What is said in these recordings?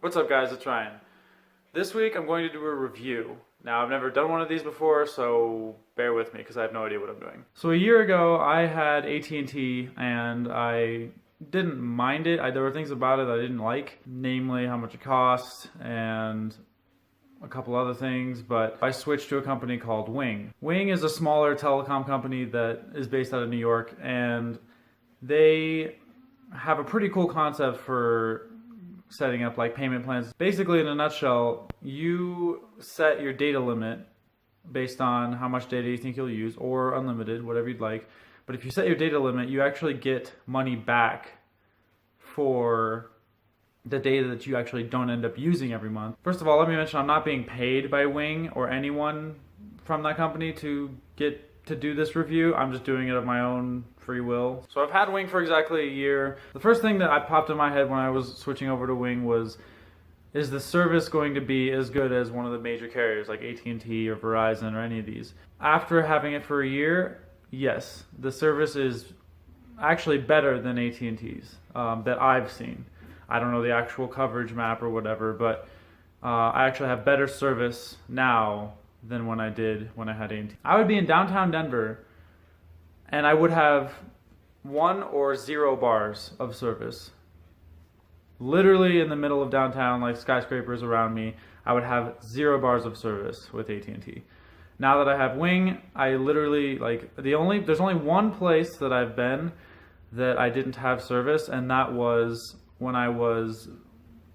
What's up guys, it's Ryan. This week I'm going to do a review. Now I've never done one of these before, so bear with me because I have no idea what I'm doing. So a year ago I had AT&T and I didn't mind it. There were things about it I didn't like, namely how much it cost and a couple other things, but I switched to a company called Wing. Wing is a smaller telecom company that is based out of New York, and they have a pretty cool concept for setting up like payment plans. Basically, in a nutshell, you set your data limit based on how much data you think you'll use, or unlimited, whatever you'd like. But if you set your data limit, you actually get money back for the data that you actually don't end up using every month. First of all, let me mention I'm not being paid by Wing or anyone from that company to do this review. I'm just doing it of my own free will. So I've had Wing for exactly a year. The first thing that popped in my head when I was switching over to Wing was, is the service going to be as good as one of the major carriers like AT&T or Verizon or any of these? After having it for a year, yes, the service is actually better than AT&T's that I've seen. I don't know the actual coverage map or whatever, but I actually have better service now than when I did when I had AT&T. I would be in downtown Denver and I would have 1 or 0 bars of service. Literally in the middle of downtown, like skyscrapers around me, I would have 0 bars of service with AT&T. Now that I have Wing, I literally, there's only one place that I've been that I didn't have service, and that was when I was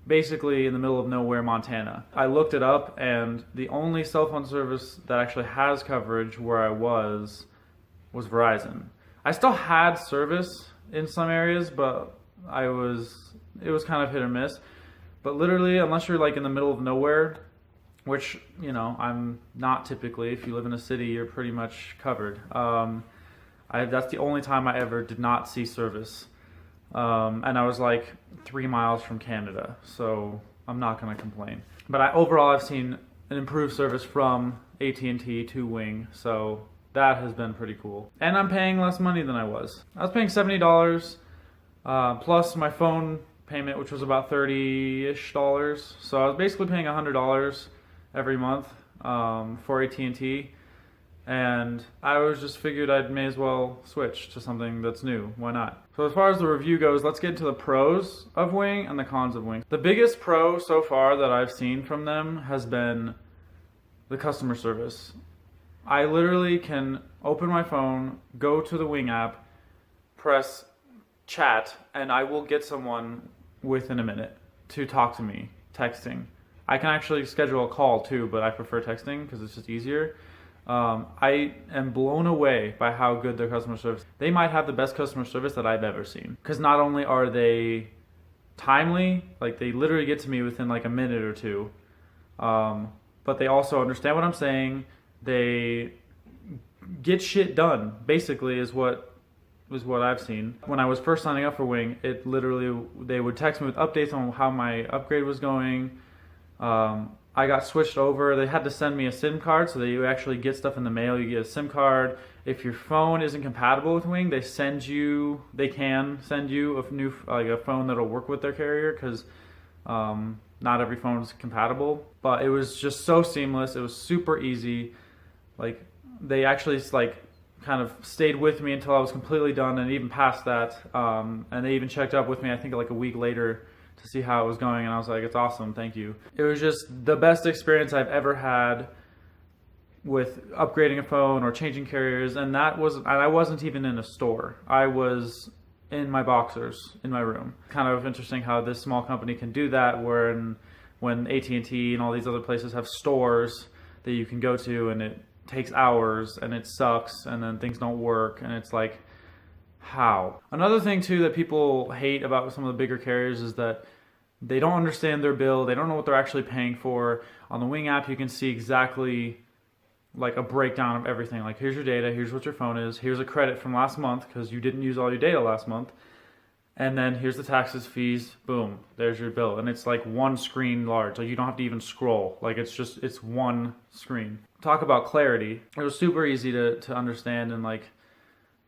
basically in the middle of nowhere, Montana. I looked it up, and the only cell phone service that actually has coverage where I was Verizon. I still had service in some areas, but it was kind of hit or miss. But literally, unless you're like in the middle of nowhere, which, you know, I'm not typically. If you live in a city, you're pretty much covered. That's the only time I ever did not see service. And I was like 3 miles from Canada, so I'm not going to complain. But overall, I've seen an improved service from AT&T to Wing, so that has been pretty cool. And I'm paying less money than I was. I was paying $70 plus my phone payment, which was about $30-ish. So I was basically paying $100 every month for AT&T. And I was just figured I may as well switch to something that's new. Why not? So as far as the review goes, let's get into the pros of Wing and the cons of Wing. The biggest pro so far that I've seen from them has been the customer service. I literally can open my phone, go to the Wing app, press chat, and I will get someone within a minute to talk to me, texting. I can actually schedule a call too, but I prefer texting because it's just easier. I am blown away by how good their customer service. They might have the best customer service that I've ever seen. Because not only are they timely, like they literally get to me within like a minute or two, but they also understand what I'm saying. They get shit done, basically, is what I've seen. When I was first signing up for Wing, it literally, they would text me with updates on how my upgrade was going. I got switched over. They had to send me a SIM card so that you actually get stuff in the mail. You get a SIM card. If your phone isn't compatible with Wing, they can send you a phone that'll work with their carrier, because not every phone is compatible. But it was just so seamless. It was super easy. Like, they actually kind of stayed with me until I was completely done, and even past that. And they even checked up with me, I think like a week later, to see how it was going, and I was like, it's awesome, thank you. It was just the best experience I've ever had with upgrading a phone or changing carriers, and I wasn't even in a store. I was in my boxers in my room. Kind of interesting how this small company can do that, when AT&T and all these other places have stores that you can go to, and it takes hours and it sucks, and then things don't work, and it's like, how? Another thing too that people hate about some of the bigger carriers is that they don't understand their bill. They don't know what they're actually paying for. On the Wing app, you can see exactly like a breakdown of everything. Like, here's your data, here's what your phone is, here's a credit from last month because you didn't use all your data last month, and then here's the taxes, fees, boom, there's your bill. And it's like one screen large. Like, you don't have to even scroll. Like, it's one screen. Talk about clarity. It was super easy to understand, and like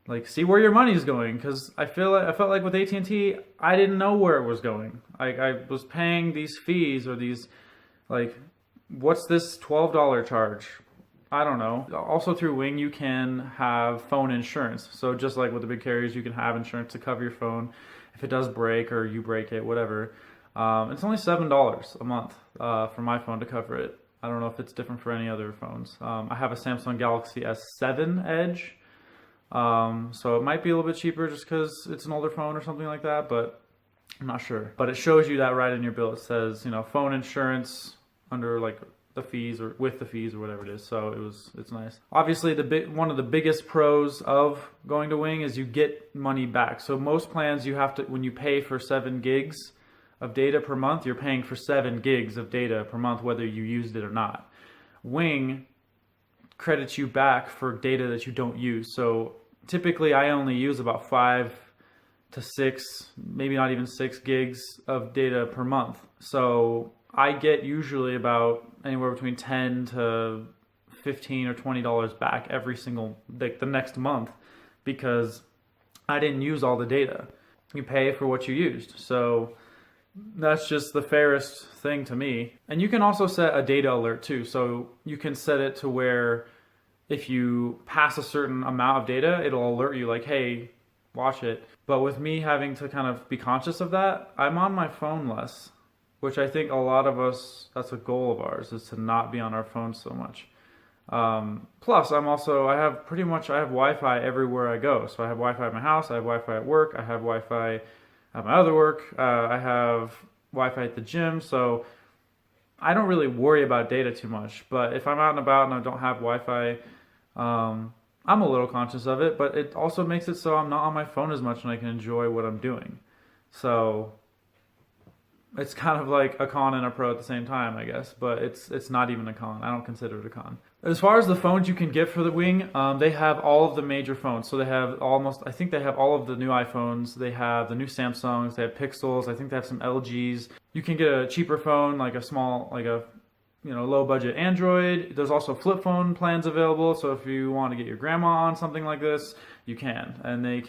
like see where your money's going, because I felt like with AT&T, I didn't know where it was going. I was paying these fees or these, like, what's this $12 charge? I don't know. Also through Wing, you can have phone insurance. So just like with the big carriers, you can have insurance to cover your phone if it does break or you break it, whatever. It's only $7 a month for my phone to cover it. I don't know if it's different for any other phones. I have a Samsung Galaxy S7 Edge, so it might be a little bit cheaper just because it's an older phone or something like that, but I'm not sure. But it shows you that right in your bill. It says, phone insurance under like the fees or with the fees or whatever it is. So it's nice. Obviously, one of the biggest pros of going to Wing is you get money back. So most plans you have to, when you pay for 7 gigs of data per month, you're paying for 7 gigs of data per month, whether you used it or not. Wing credits you back for data that you don't use. So typically I only use about 5 to 6, maybe not even 6 gigs of data per month. So I get usually about anywhere between $10 to $15 or $20 back every single, like the next month, because I didn't use all the data. You pay for what you used. So that's just the fairest thing to me. And you can also set a data alert too. So you can set it to where if you pass a certain amount of data, it'll alert you like, hey, watch it. But with me having to kind of be conscious of that, I'm on my phone less, which I think a lot of us, that's a goal of ours, is to not be on our phones so much. Plus, I have Wi-Fi everywhere I go. So I have Wi-Fi at my house, I have Wi-Fi at work, I have Wi-Fi at my other work, I have Wi-Fi at the gym. So I don't really worry about data too much. But if I'm out and about and I don't have Wi-Fi, I'm a little conscious of it, but it also makes it so I'm not on my phone as much and I can enjoy what I'm doing. So it's kind of like a con and a pro at the same time, I guess, but it's not even a con. I don't consider it a con. As far as the phones you can get for the Wing, they have all of the major phones. So they have I think they have all of the new iPhones. They have the new Samsungs. They have Pixels. I think they have some LGs. You can get a cheaper phone, like a low budget Android. There's also flip phone plans available. So if you want to get your grandma on something like this, you can. And they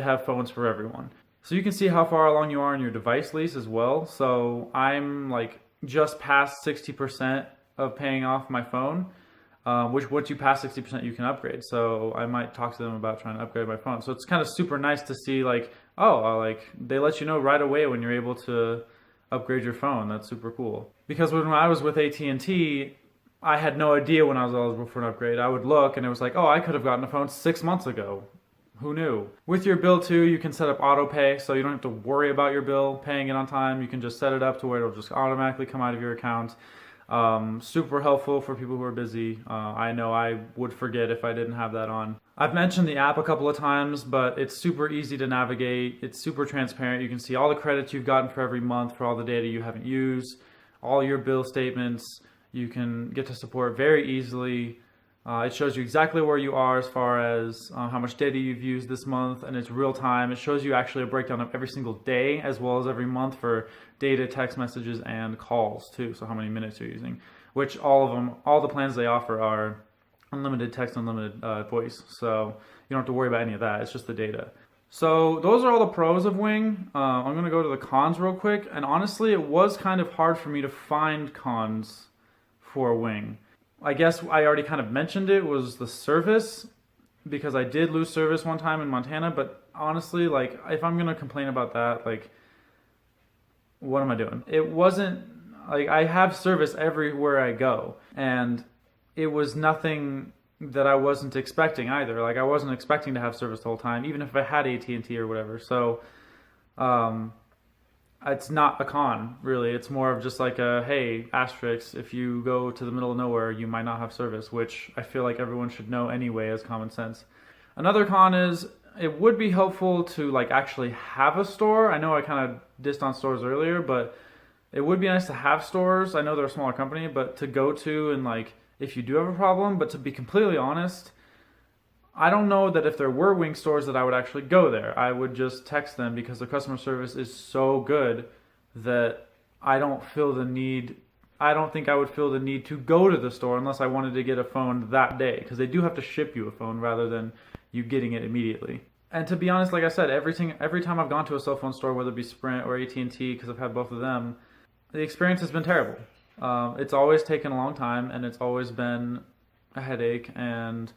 have phones for everyone. So you can see how far along you are in your device lease as well. So I'm like just past 60% of paying off my phone, which once you pass 60%, you can upgrade. So I might talk to them about trying to upgrade my phone. So it's kind of super nice to see like they let you know right away when you're able to upgrade your phone. That's super cool. Because when I was with AT&T, I had no idea when I was eligible for an upgrade. I would look and it was like, oh, I could have gotten a phone 6 months ago. Who knew? With your bill too, you can set up auto pay, so you don't have to worry about your bill paying it on time. You can just set it up to where it'll just automatically come out of your account. Super helpful for people who are busy. I know I would forget if I didn't have that on. I've mentioned the app a couple of times, but it's super easy to navigate. It's super transparent. You can see all the credits you've gotten for every month for all the data you haven't used, all your bill statements. You can get to support very easily. It shows you exactly where you are as far as how much data you've used this month, and it's real time. It shows you actually a breakdown of every single day as well as every month for data, text messages, and calls too. So how many minutes you're using, which all the plans they offer are unlimited text, unlimited voice. So you don't have to worry about any of that. It's just the data. So those are all the pros of Wing. I'm going to go to the cons real quick. And honestly, it was kind of hard for me to find cons for Wing. I guess I already kind of mentioned it was the service, because I did lose service one time in Montana. But honestly, like, if I'm going to complain about that, like, what am I doing? It wasn't like I have service everywhere I go, and it was nothing that I wasn't expecting either. Like, I wasn't expecting to have service the whole time, even if I had AT&T or whatever. So, it's not a con, really. It's more of just like a, hey, asterisk, if you go to the middle of nowhere, you might not have service, which I feel like everyone should know anyway as common sense. Another con is it would be helpful to like actually have a store. I know I kind of dissed on stores earlier, but it would be nice to have stores. I know they're a smaller company, but to go to and like if you do have a problem. But to be completely honest, I don't know that if there were Wing stores that I would actually go there. I would just text them because the customer service is so good that I don't feel the need I don't think I would feel the need to go to the store unless I wanted to get a phone that day, because they do have to ship you a phone rather than you getting it immediately. And to be honest, like I said, every time I've gone to a cell phone store, whether it be Sprint or AT&T, because I've had both of them, the experience has been terrible. It's always taken a long time, and it's always been a headache, and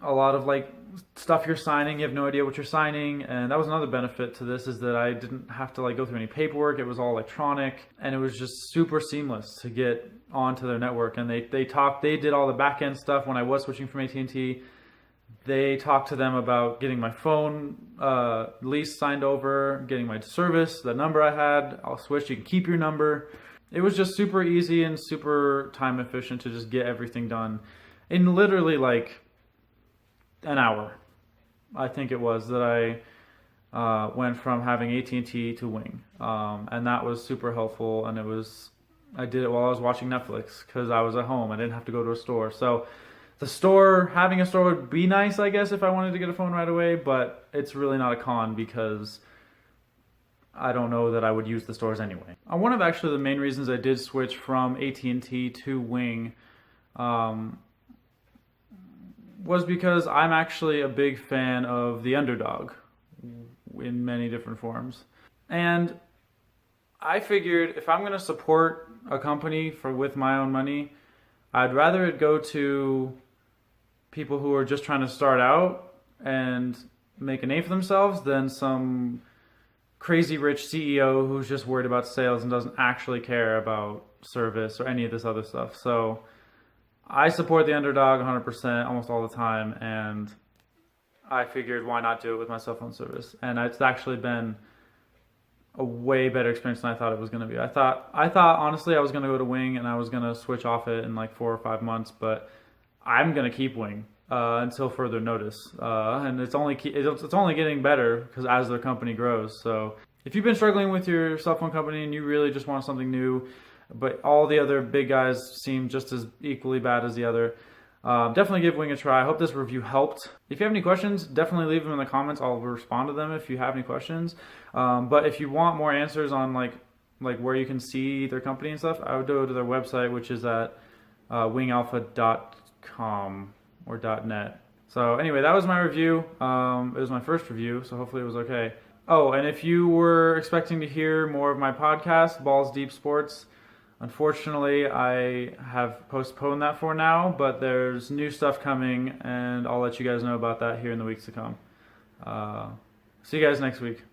a lot of like stuff you're signing, you have no idea what you're signing. And that was another benefit to this, is that I didn't have to like go through any paperwork. It was all electronic, and it was just super seamless to get onto their network. And they did all the back end stuff when I was switching from AT&T. They talked to them about getting my phone lease signed over, getting my service, the number I had. I'll switch, you can keep your number. It was just super easy and super time efficient to just get everything done in literally like an hour. I think it was that I went from having AT&T to Wing, and that was super helpful. And I did it while I was watching Netflix because I was at home. I didn't have to go to a store. So having a store would be nice, I guess, if I wanted to get a phone right away, but it's really not a con because I don't know that I would use the stores anyway. One of actually the main reasons I did switch from AT&T to Wing was because I'm actually a big fan of the underdog in many different forms. And I figured if I'm going to support a company with my own money, I'd rather it go to people who are just trying to start out and make a name for themselves than some crazy rich CEO who's just worried about sales and doesn't actually care about service or any of this other stuff. So I support the underdog 100% almost all the time, and I figured why not do it with my cell phone service. And it's actually been a way better experience than I thought it was going to be. I thought honestly I was going to go to Wing and I was going to switch off it in like 4 or 5 months, but I'm going to keep Wing until further notice. And it's only getting better because as their company grows. So if you've been struggling with your cell phone company and you really just want something new, but all the other big guys seem just as equally bad as the other, definitely give Wing a try. I hope this review helped. If you have any questions, definitely leave them in the comments. I'll respond to them if you have any questions. But if you want more answers on like where you can see their company and stuff, I would go to their website, which is at wingalpha.com or .net. So anyway, that was my review. It was my first review, so hopefully it was okay. Oh, and if you were expecting to hear more of my podcast, Balls Deep Sports, unfortunately, I have postponed that for now, but there's new stuff coming, and I'll let you guys know about that here in the weeks to come. See you guys next week.